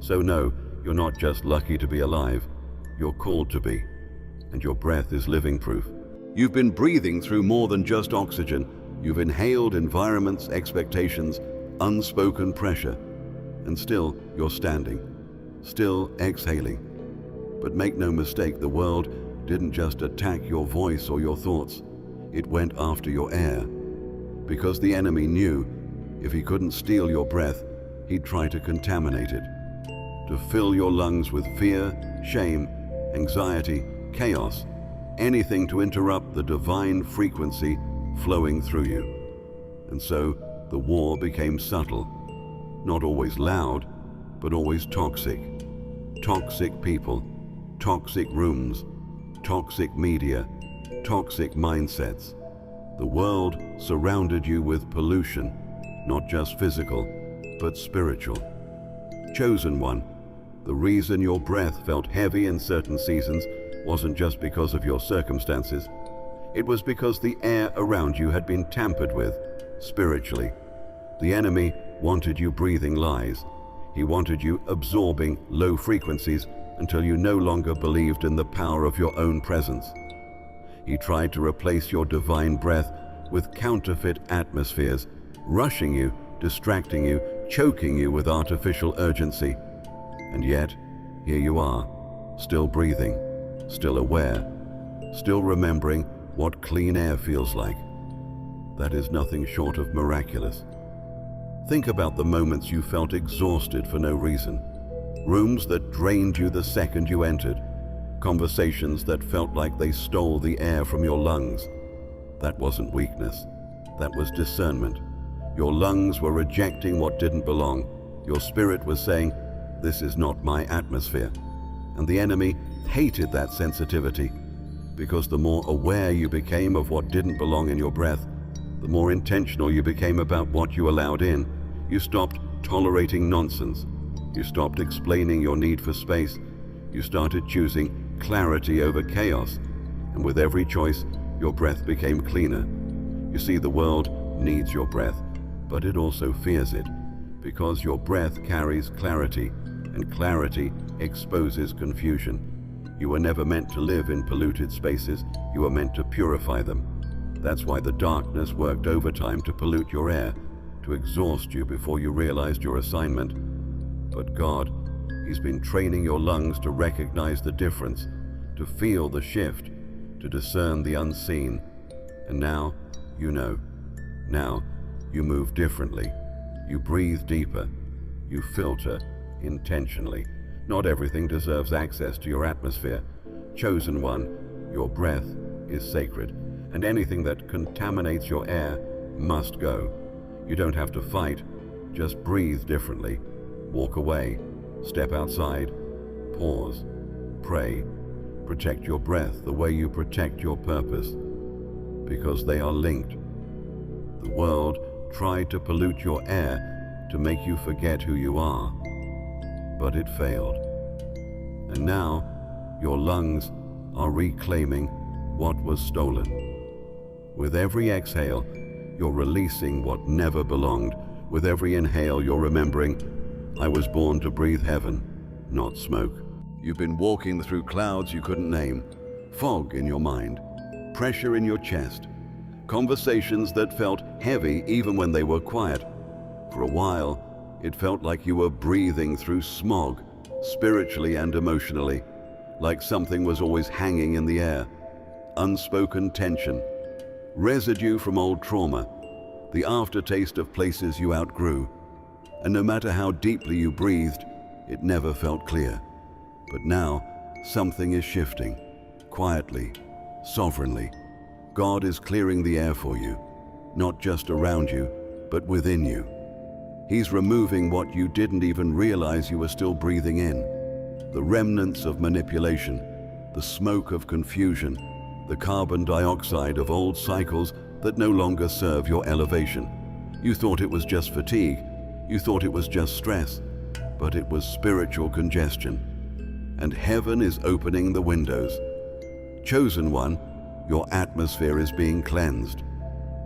So no, you're not just lucky to be alive, you're called to be, and your breath is living proof. You've been breathing through more than just oxygen. You've inhaled environments, expectations, unspoken pressure, and still you're standing, still exhaling. But make no mistake, the world didn't just attack your voice or your thoughts, it went after your air. Because the enemy knew if he couldn't steal your breath, he'd try to contaminate it, to fill your lungs with fear, shame, anxiety, chaos, anything to interrupt the divine frequency flowing through you. And so the war became subtle, not always loud, but always toxic. Toxic people, toxic rooms, toxic media, toxic mindsets. The world surrounded you with pollution, not just physical, but spiritual. Chosen one, the reason your breath felt heavy in certain seasons wasn't just because of your circumstances. It was because the air around you had been tampered with, spiritually. The enemy wanted you breathing lies. He wanted you absorbing low frequencies until you no longer believed in the power of your own presence. He tried to replace your divine breath with counterfeit atmospheres, rushing you, distracting you, choking you with artificial urgency. And yet, here you are, still breathing, still aware, still remembering what clean air feels like. That is nothing short of miraculous. Think about the moments you felt exhausted for no reason. Rooms that drained you the second you entered. Conversations that felt like they stole the air from your lungs. That wasn't weakness. That was discernment. Your lungs were rejecting what didn't belong. Your spirit was saying, "This is not my atmosphere." And the enemy hated that sensitivity, because the more aware you became of what didn't belong in your breath, the more intentional you became about what you allowed in. You stopped tolerating nonsense. You stopped explaining your need for space. You started choosing clarity over chaos. And with every choice, your breath became cleaner. You see, the world needs your breath, but it also fears it, because your breath carries clarity, and clarity exposes confusion. You were never meant to live in polluted spaces. You were meant to purify them. That's why the darkness worked overtime to pollute your air, to exhaust you before you realized your assignment. But God, He's been training your lungs to recognize the difference, to feel the shift, to discern the unseen. And now, you know. Now, you move differently. You breathe deeper. You filter intentionally. Not everything deserves access to your atmosphere. Chosen one, your breath is sacred, and anything that contaminates your air must go. You don't have to fight, just breathe differently. Walk away, step outside, pause, pray, protect your breath the way you protect your purpose, because they are linked. The world tried to pollute your air to make you forget who you are, but it failed. And now, your lungs are reclaiming what was stolen. With every exhale, you're releasing what never belonged. With every inhale, you're remembering, I was born to breathe heaven, not smoke. You've been walking through clouds you couldn't name, fog in your mind, pressure in your chest, conversations that felt heavy even when they were quiet. For a while, it felt like you were breathing through smog, spiritually and emotionally, like something was always hanging in the air. Unspoken tension, residue from old trauma, the aftertaste of places you outgrew. And no matter how deeply you breathed, it never felt clear. But now, something is shifting, quietly, sovereignly. God is clearing the air for you, not just around you, but within you. He's removing what you didn't even realize you were still breathing in. The remnants of manipulation, the smoke of confusion, the carbon dioxide of old cycles that no longer serve your elevation. You thought it was just fatigue. You thought it was just stress, but it was spiritual congestion. And heaven is opening the windows. Chosen one, your atmosphere is being cleansed.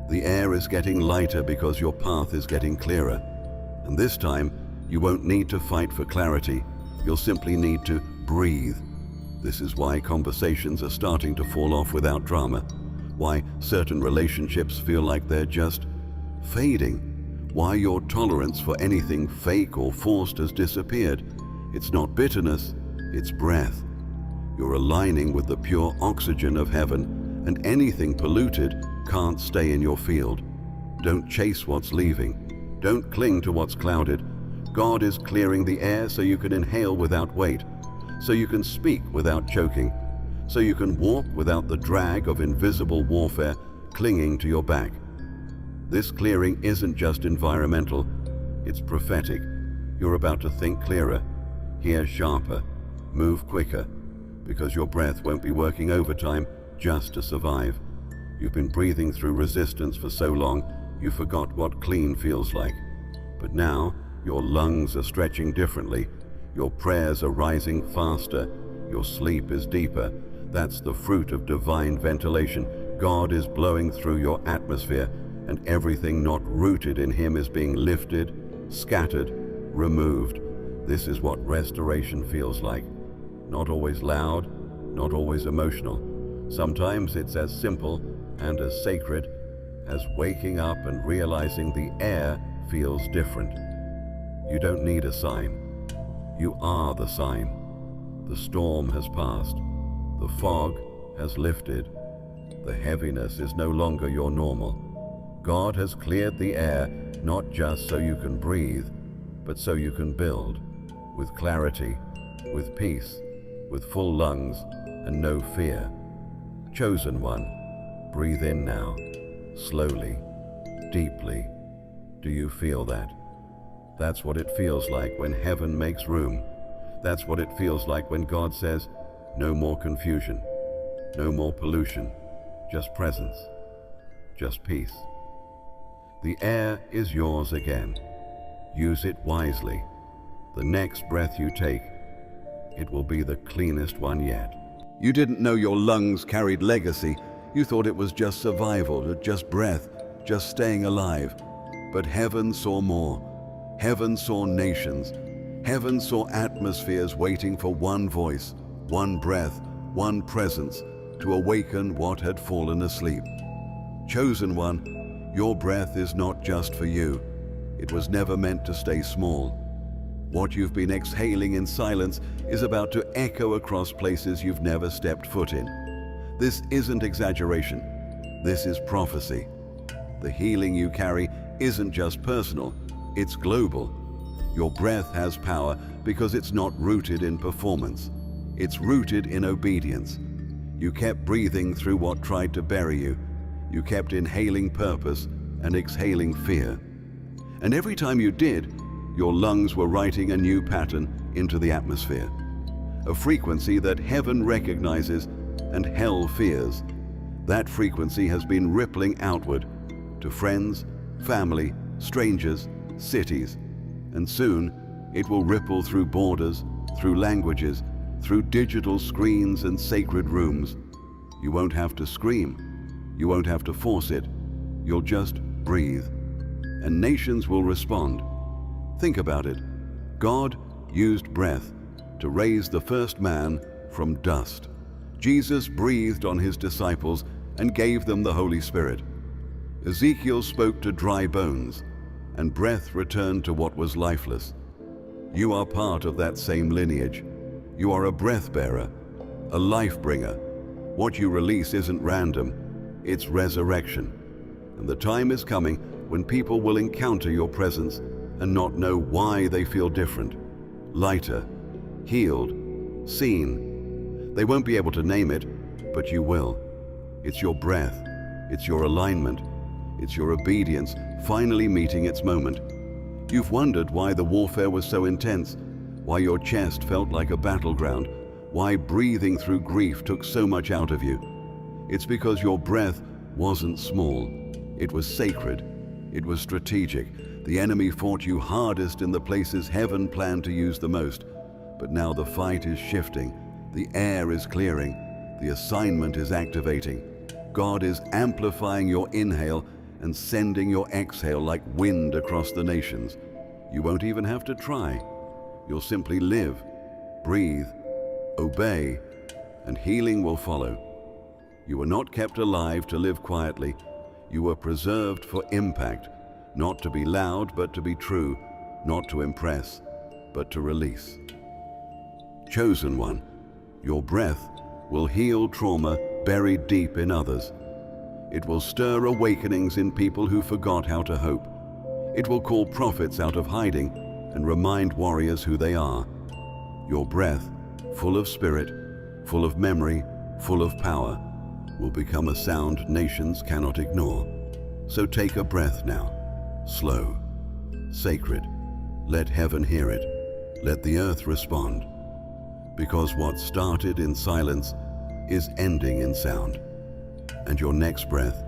The air is getting lighter because your path is getting clearer. And this time, you won't need to fight for clarity. You'll simply need to breathe. This is why conversations are starting to fall off without drama. Why certain relationships feel like they're just fading. Why your tolerance for anything fake or forced has disappeared. It's not bitterness, it's breath. You're aligning with the pure oxygen of heaven, and anything polluted can't stay in your field. Don't chase what's leaving. Don't cling to what's clouded. God is clearing the air so you can inhale without weight, so you can speak without choking, so you can walk without the drag of invisible warfare clinging to your back. This clearing isn't just environmental, it's prophetic. You're about to think clearer, hear sharper, move quicker, because your breath won't be working overtime just to survive. You've been breathing through resistance for so long, you forgot what clean feels like. But now, your lungs are stretching differently, your prayers are rising faster, your sleep is deeper. That's the fruit of divine ventilation. God is blowing through your atmosphere, and everything not rooted in Him is being lifted, scattered, removed. This is what restoration feels like. Not always loud, not always emotional. Sometimes it's as simple and as sacred as waking up and realizing the air feels different. You don't need a sign. You are the sign. The storm has passed. The fog has lifted. The heaviness is no longer your normal. God has cleared the air, not just so you can breathe, but so you can build, with clarity, with peace, with full lungs, and no fear. Chosen one, breathe in now, slowly, deeply. Do you feel that? That's what it feels like when heaven makes room. That's what it feels like when God says, no more confusion, no more pollution, just presence, just peace. The air is yours again. Use it wisely. The next breath you take, it will be the cleanest one yet. You didn't know your lungs carried legacy. You thought it was just survival, just breath, just staying alive. But heaven saw more. Heaven saw nations. Heaven saw atmospheres waiting for one voice, one breath, one presence to awaken what had fallen asleep. Chosen one, your breath is not just for you. It was never meant to stay small. What you've been exhaling in silence is about to echo across places you've never stepped foot in. This isn't exaggeration. This is prophecy. The healing you carry isn't just personal, it's global. Your breath has power because it's not rooted in performance. It's rooted in obedience. You kept breathing through what tried to bury you. You kept inhaling purpose and exhaling fear. And every time you did, your lungs were writing a new pattern into the atmosphere. A frequency that heaven recognizes and hell fears. That frequency has been rippling outward to friends, family, strangers, cities. And soon, it will ripple through borders, through languages, through digital screens and sacred rooms. You won't have to scream. You won't have to force it. You'll just breathe. And nations will respond. Think about it. God used breath to raise the first man from dust. Jesus breathed on his disciples and gave them the Holy Spirit. Ezekiel spoke to dry bones, and breath returned to what was lifeless. You are part of that same lineage. You are a breath bearer, a life bringer. What you release isn't random, it's resurrection. And the time is coming when people will encounter your presence and not know why they feel different, lighter, healed, seen. They won't be able to name it, but you will. It's your breath, it's your alignment, it's your obedience finally meeting its moment. You've wondered why the warfare was so intense, why your chest felt like a battleground, why breathing through grief took so much out of you. It's because your breath wasn't small. It was sacred. It was strategic. The enemy fought you hardest in the places heaven planned to use the most. But now the fight is shifting. The air is clearing. The assignment is activating. God is amplifying your inhale and sending your exhale like wind across the nations. You won't even have to try. You'll simply live, breathe, obey, and healing will follow. You were not kept alive to live quietly. You were preserved for impact, not to be loud, but to be true, not to impress, but to release. Chosen one, your breath will heal trauma buried deep in others. It will stir awakenings in people who forgot how to hope. It will call prophets out of hiding and remind warriors who they are. Your breath, full of spirit, full of memory, full of power, will become a sound nations cannot ignore. So take a breath now, slow, sacred. Let heaven hear it. Let the earth respond. Because what started in silence is ending in sound. And your next breath,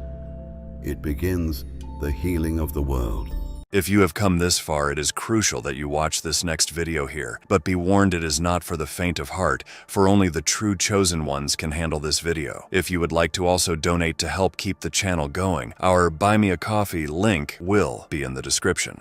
it begins the healing of the world. If you have come this far, it is crucial that you watch this next video here. But be warned, it is not for the faint of heart, for only the true chosen ones can handle this video. If you would like to also donate to help keep the channel going, our Buy Me a Coffee link will be in the description.